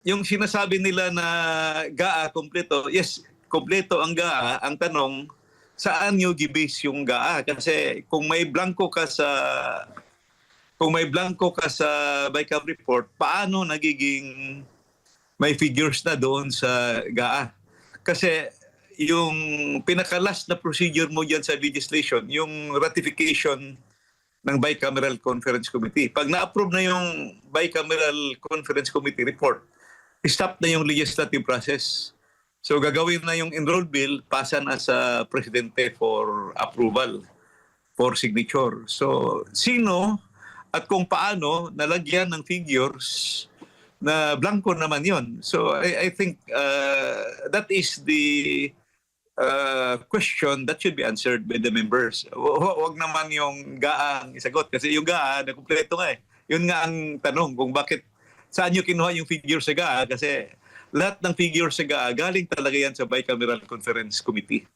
yung sinasabi nila na GAA kompleto, yes, kompleto ang GAA. Ang tanong, saan nyo gibase yung GAA? Kasi kung may blanco ka sa BICAM report, paano nagiging may figures na doon sa GAA? Kasi yung pinaka-last na procedure mo dyan sa legislation, yung ratification ng Bicameral Conference Committee. Pag na-approve na yung Bicameral Conference Committee report, stop na yung legislative process. So gagawin na yung enrolled bill, pasa na sa Presidente for approval, for signature. So sino at kung paano nalagyan ng figures na blanco naman yon. So I think that is the question that should be answered by the members. Huwag naman yung GAA ang isagot kasi yung GAA na kumpleto nga eh. Yun nga ang tanong kung bakit saan nyo kinuha yung figure sa GAA kasi lahat ng figure sa GAA galing talaga yan sa Bicameral Conference Committee.